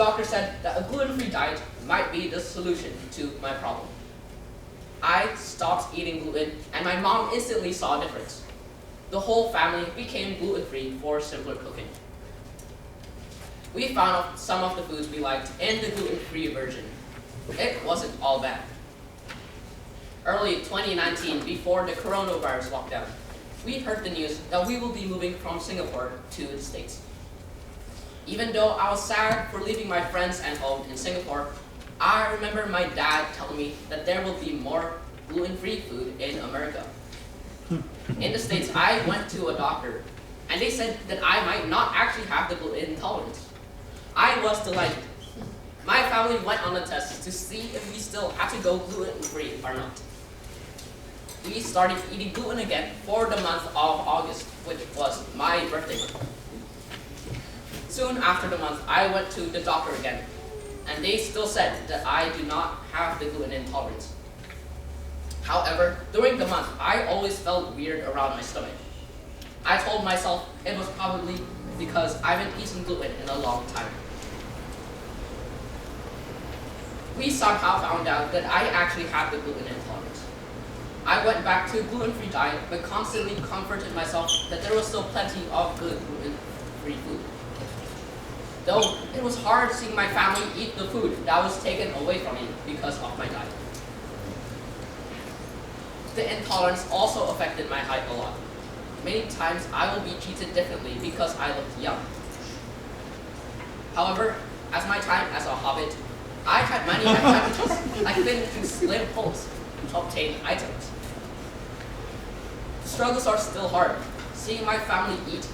doctor said that a gluten-free diet might be the solution to my problem. I stopped eating gluten, and my mom instantly saw a difference. The whole family became gluten-free for simpler cooking. We found out some of the foods we liked in the gluten-free version. It wasn't all bad. Early 2019, before the coronavirus lockdown, we heard the news that we will be moving from Singapore to the States. Even though I was sad for leaving my friends and home in Singapore, I remember my dad telling me that there will be more gluten-free food in America. In the States, I went to a doctor, and they said that I might not actually have the gluten intolerance. I was delighted. My family went on a test to see if we still had to go gluten-free or not. We started eating gluten again for the month of August, which was my birthday month. Soon after the month, I went to the doctor again, and they still said that I do not have the gluten intolerance. However, during the month, I always felt weird around my stomach. I told myself it was probably because I haven't eaten gluten in a long time. We somehow found out that I actually had the gluten intolerance. I went back to a gluten-free diet, but constantly comforted myself that there was still plenty of good gluten-free food. Though it was hard seeing my family eat the food that was taken away from me because of my diet. The intolerance also affected my height a lot. Many times I will be treated differently because I looked young. However, as my time as a hobbit, I had many advantages. I fit into slim holes to obtain items. The struggles are still hard. Seeing my family eat,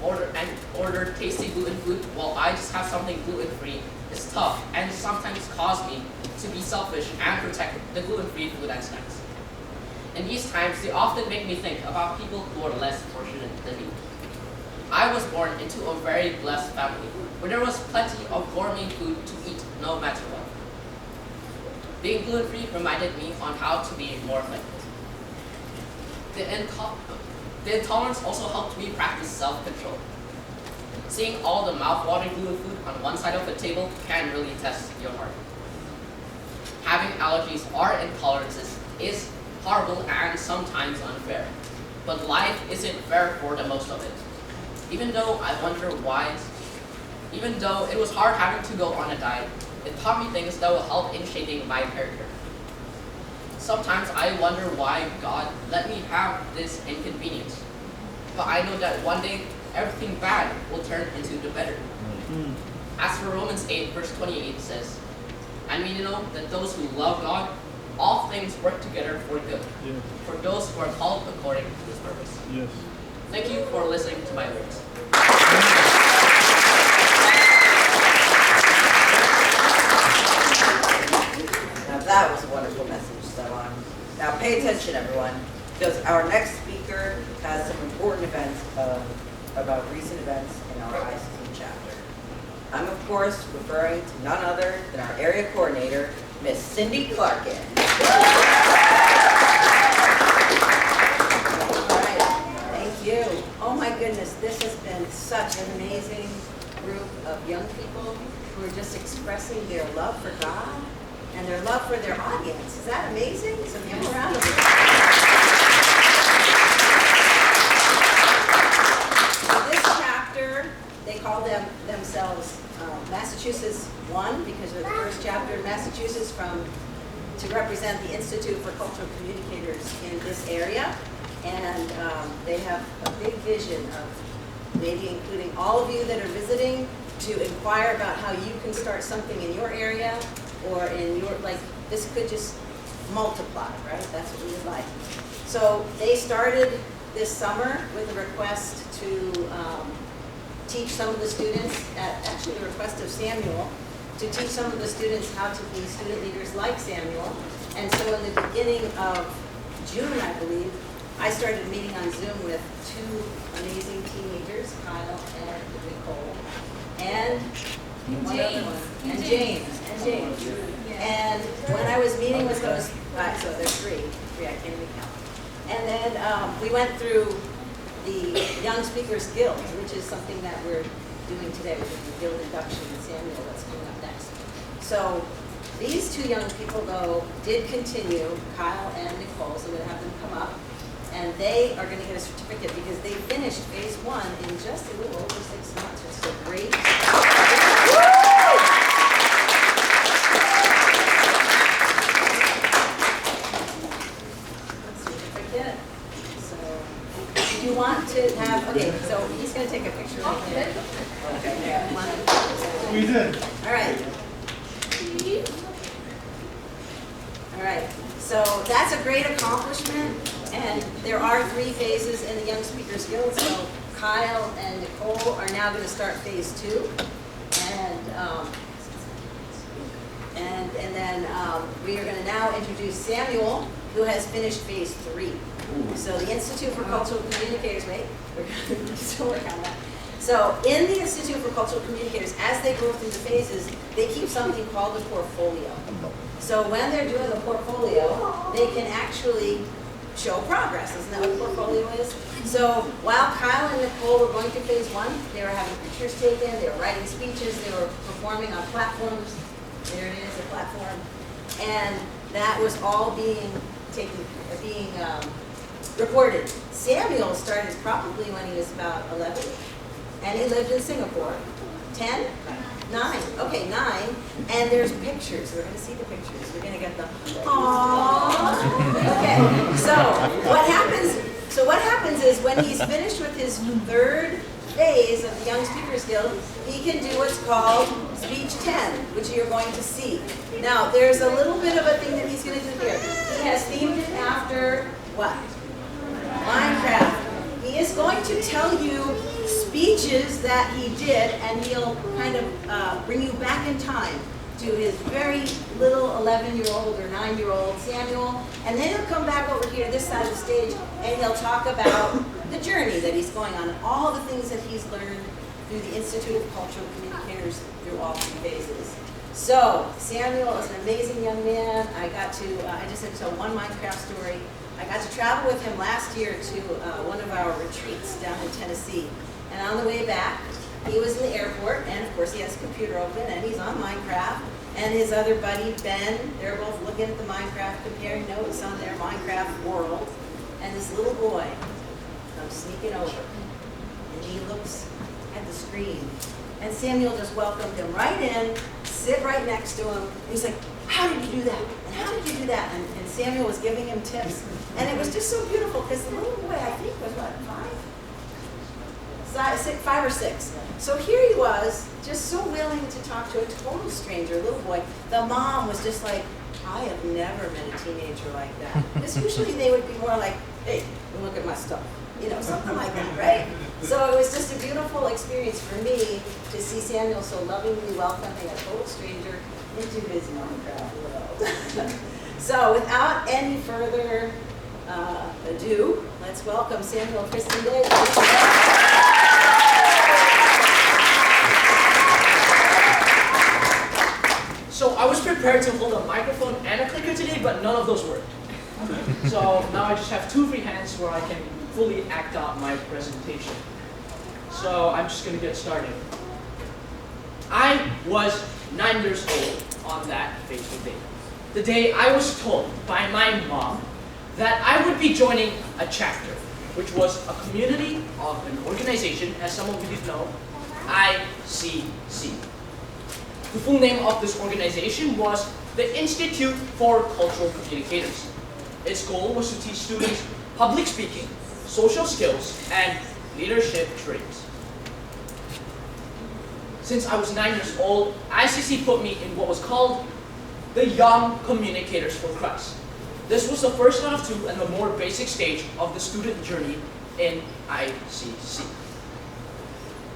order tasty gluten food while I just have something gluten-free is tough and sometimes cause me to be selfish and protect the gluten-free food and snacks. In these times, they often make me think about people who are less fortunate than me. I was born into a very blessed family where there was plenty of gourmet food to eat no matter what. Being gluten-free reminded me on how to be more thankful. The intolerance also helped me practice self-control. Seeing all the mouth-watering gluten food on one side of the table can really test your heart. Having allergies or intolerances is horrible and sometimes unfair, but life isn't fair for the most of it. Even though it was hard having to go on a diet, it taught me things that will help in shaping my character. Sometimes I wonder why God let me have this inconvenience, but I know that one day everything bad will turn into the better. As for Romans 8 verse 28 says, and we know that those who love God, all things work together for good, for those who are called according to His purpose. Yes. Thank you for listening to my words. Now that was a wonderful message, Stefan. Now pay attention, everyone, because our next speaker has some important events about recent events in our ICC chapter. I'm, of course, referring to none other than our area coordinator, Miss Cindy Clarkin. All right, thank you. Oh my goodness, this has been such an amazing group of young people who are just expressing their love for God and their love for their audience. Is that amazing? So give them a round of applause. So this chapter, they call themselves Massachusetts 1 because they're the first chapter in Massachusetts to represent the Institute for Cultural Communicators in this area. And they have a big vision of maybe including all of you that are visiting to inquire about how you can start something in your area or in your, like, this could just multiply, right? That's what we would like. So they started this summer with a request to teach some of the students, at actually the request of Samuel, to teach some of the students how to be student leaders like Samuel. And so in the beginning of June, I believe, I started meeting on Zoom with two amazing teenagers, Kyle and Nicole, and James. And when I was meeting with those, so there's three, I can't even count. And then we went through the Young Speakers Guild, which is something that we're doing today. We're doing Guild Induction and Samuel that's coming up next. So these two young people, though, did continue, Kyle and Nicole, so we're going to have them come up. And they are going to get a certificate because they finished phase 1 in just a little over 6 months, which is a great. Certificate. So, do you want to have? Okay, so he's going to take a picture right here. Okay, yeah, We did. all right. All right. So that's a great accomplishment. And there are 3 phases in the Young Speakers Guild. So Kyle and Nicole are now going to start phase 2. And then we are going to now introduce Samuel, who has finished phase 3. So the Institute for Cultural Communicators, wait, we're still working on that. So in the Institute for Cultural Communicators, as they go through the phases, they keep something called a portfolio. So when they're doing the portfolio, they can actually show progress. Isn't that what a portfolio is? So while Kyle and Nicole were going through phase 1, they were having pictures taken, they were writing speeches, they were performing on platforms. There it is, a platform. And that was all being recorded. Samuel started probably when he was about 11, and he lived in Singapore. 10? 9. Okay, 9. And there's pictures. We're going to see the pictures. We're going to get the aww. Okay. So what happens is when he's finished with his 3rd phase of the Young Speakers Guild, he can do what's called Speech 10, which you're going to see. Now, there's a little bit of a thing that he's going to do here. He has themed it after what? Minecraft. He is going to tell you speeches that he did, and he'll kind of bring you back in time to his very little 11-year-old or 9-year-old Samuel, and then he'll come back over here this side of the stage, and he'll talk about the journey that he's going on, and all the things that he's learned through the Institute of Cultural Communicators through all 3 phases. So Samuel is an amazing young man. I just had to tell one Minecraft story. I got to travel with him last year to one of our retreats down in Tennessee. And on the way back, he was in the airport, and of course he has a computer open, and he's on Minecraft. And his other buddy, Ben, they're both looking at the Minecraft, comparing notes on their Minecraft world. And this little boy comes sneaking over, and he looks at the screen. And Samuel just welcomed him right in, sit right next to him. And he's like, how did you do that? And how did you do that? And Samuel was giving him tips. And it was just so beautiful, because the little boy, I think, was what, 5 or 6. So here he was, just so willing to talk to a total stranger, a little boy. The mom was just like, I have never met a teenager like that. Because usually they would be more like, hey, look at my stuff. You know, something like that, right? So it was just a beautiful experience for me to see Samuel so lovingly welcoming a total stranger into his Minecraft world. So without any further ado, let's welcome Samuel and Kristen Davis. So I was prepared to hold a microphone and a clicker today, but none of those worked. So now I just have 2 free hands where I can fully act out my presentation. So I'm just going to get started. I was 9 years old on that fateful day. The day I was told by my mom that I would be joining a chapter, which was a community of an organization, as some of you know, ICC. The full name of this organization was the Institute for Cultural Communicators. Its goal was to teach students public speaking, social skills, and leadership traits. Since I was 9 years old, ICC put me in what was called the Young Communicators for Christ. This was the first out of 2 and the more basic stage of the student journey in ICC.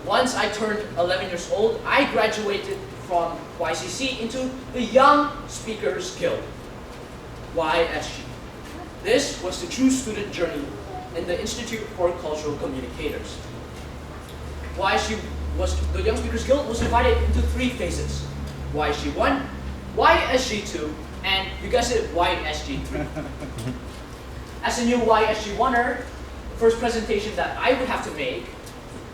Once I turned 11 years old, I graduated from YCC into the Young Speakers Guild, YSG. This was the true student journey in the Institute for Cultural Communicators. The Young Speakers Guild was divided into 3 phases: YSG 1, YSG 2, and you guessed it, YSG 3. As a new YSG 1er, the first presentation that I would have to make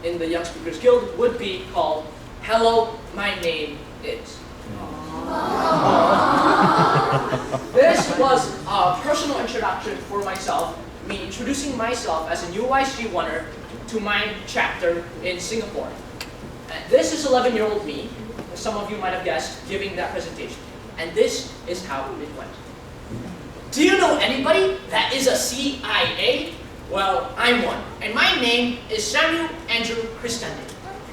in the Young Speakers Guild would be called Hello, My Name Is. This was a personal introduction for myself, me introducing myself as a new YSG1er to my chapter in Singapore. And this is 11-year-old me, as some of you might have guessed, giving that presentation. And this is how it went. Do you know anybody that is a CIA? Well, I'm one, and my name is Samuel Andrew Christende.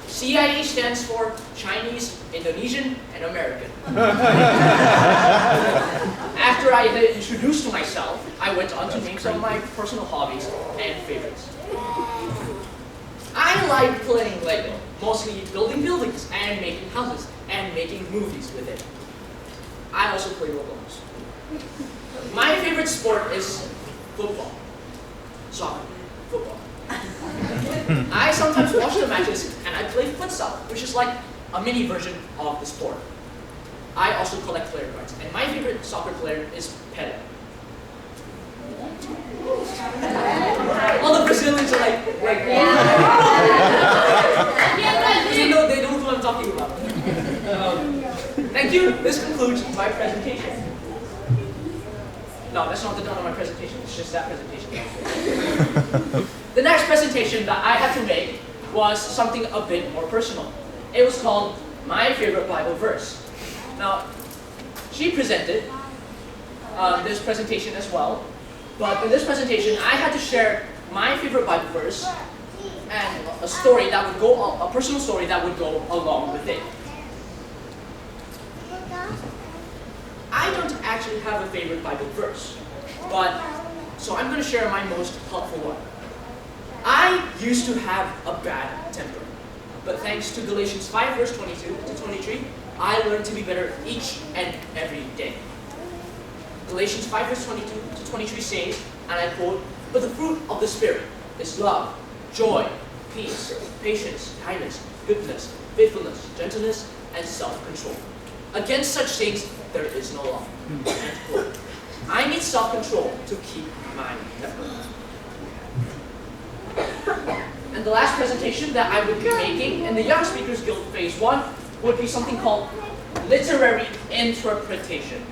CIA stands for Chinese, Indonesian, and American. After I had introduced myself, I went on to name some of my personal hobbies and favorites. I like playing Lego, mostly building buildings and making houses and making movies with it. I also play Roblox. My favorite sport is football. Soccer. Football. I sometimes watch the matches and I play futsal, which is like a mini version of the sport. I also collect player cards, and my favorite soccer player is Pele. All the Brazilians are like you know, they don't know what I'm talking about. Thank you. This concludes my presentation. No, that's not the done of my presentation. It's just that presentation. The next presentation that I had to make was something a bit more personal. It was called My Favorite Bible Verse. Now, she presented this presentation as well, but in this presentation, I had to share my favorite Bible verse and a story that would go, a personal story that would go along with it. I don't actually have a favorite Bible verse, so I'm going to share my most helpful one. I used to have a bad temper, but thanks to Galatians 5 verse 22 to 23, I learned to be better each and every day. Galatians 5 verse 22 to 23 says, and I quote, "But the fruit of the Spirit is love, joy, peace, patience, kindness, goodness, faithfulness, gentleness, and self-control. Against such things there is no law." End quote. I need self-control to keep my temper. And the last presentation that I would be making in the Young Speakers Guild Phase 1 would be something called literary interpretation.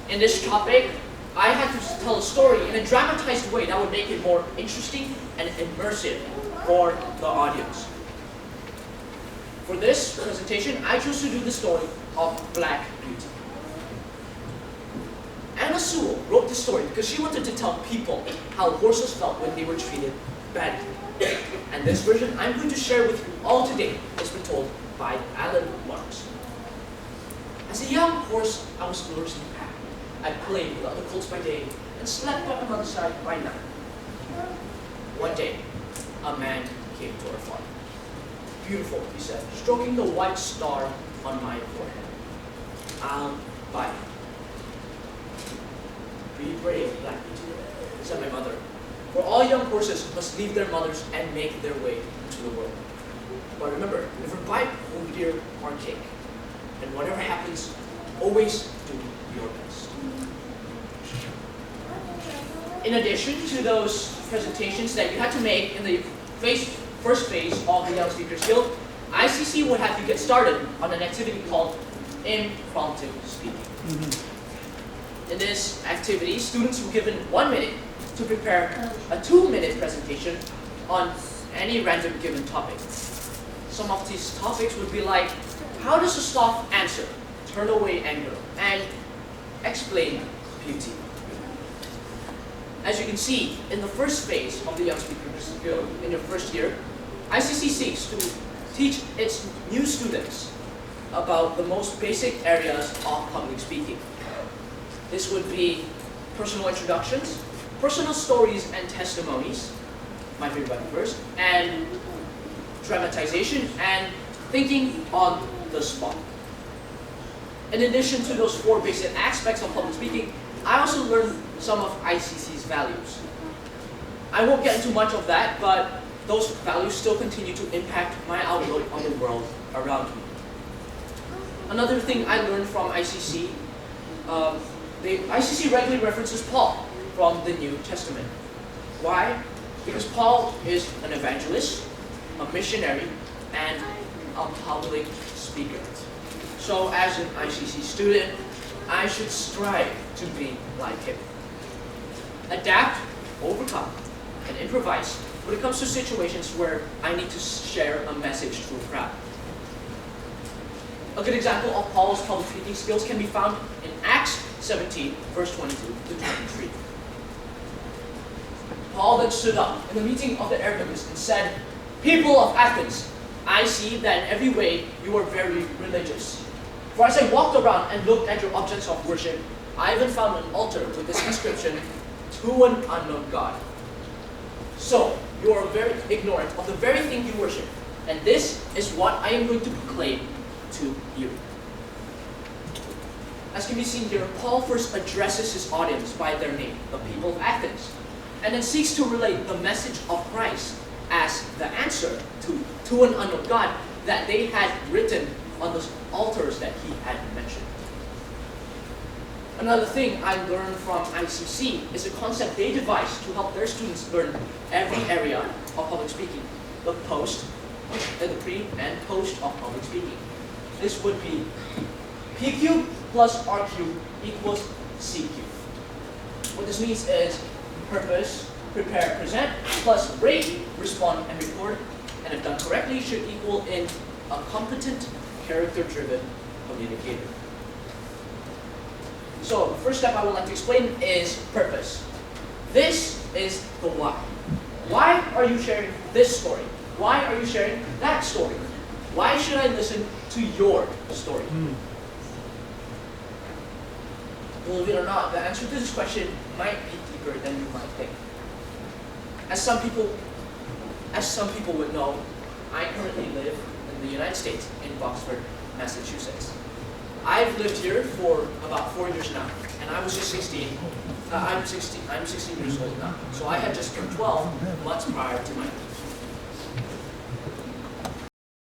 In this topic, I had to tell a story in a dramatized way that would make it more interesting and immersive for the audience. For this presentation, I chose to do the story of Black Beauty. Anna Sewell wrote this story because she wanted to tell people how horses felt when they were treated badly. And this version I'm going to share with you all today has been told by Alan Marks. As a young horse, I was nourished in the pack. I played with other colts by day and slept by my mother's side by night. One day, a man came to our farm. "Beautiful," he said, stroking the white star on my forehead. "I'll buy it." "Be brave, Black Beauty," said my mother. "For all young horses must leave their mothers and make their way into the world. But remember, never bite or deer or cake. And whatever happens, always do your best." In addition to those presentations that you had to make in the first phase of the Young Speakers Guild, ICC would have you get started on an activity called impromptu speaking. In this activity, students were given 1 minute to prepare a 2-minute presentation on any random given topic. Some of these topics would be like, how does a sloth answer, turn away anger, and explain beauty? As you can see, in the first phase of the Young Speakers Guild in your first year, ICC seeks to teach its new students about the most basic areas of public speaking. This would be personal introductions, personal stories and testimonies, my favorite Bible verse, and dramatization and thinking on the spot. In addition to those 4 basic aspects of public speaking, I also learned some of ICC's values. I won't get into much of that, but those values still continue to impact my outlook on the world around me. Another thing I learned from ICC, ICC regularly references Paul from the New Testament. Why? Because Paul is an evangelist, a missionary, and a public speaker. So as an ICC student, I should strive to be like him. Adapt, overcome, and improvise when it comes to situations where I need to share a message to a crowd. A good example of Paul's public speaking skills can be found in Acts 17, verse 22 to 23. Paul then stood up in the meeting of the Areopagus and said, "People of Athens, I see that in every way you are very religious. For as I walked around and looked at your objects of worship, I even found an altar with this inscription, 'To an unknown God.' So, you are very ignorant of the very thing you worship, and this is what I am going to proclaim to you." As can be seen here, Paul first addresses his audience by their name, the people of Athens, and then seeks to relate the message of Christ as the answer to an unknown God that they had written on those altars that he had mentioned. Another thing I learned from ICC is a concept they devised to help their students learn every area of public speaking, the pre and post of public speaking. This would be PQ plus RQ equals CQ. What this means is purpose, prepare, present, plus rate, respond, and record, and if done correctly, should equal in a competent, character-driven communicator. So the first step I would like to explain is purpose. This is the why. Why are you sharing this story? Why are you sharing that story? Why should I listen to your story? Believe it or not, the answer to this question might be deeper than you might think. As some people would know, I currently live in the United States, in Boxford, Massachusetts. I've lived here for about 4 years now, and I was just 16. I'm 16 years old now, so I had just turned 12 months prior to my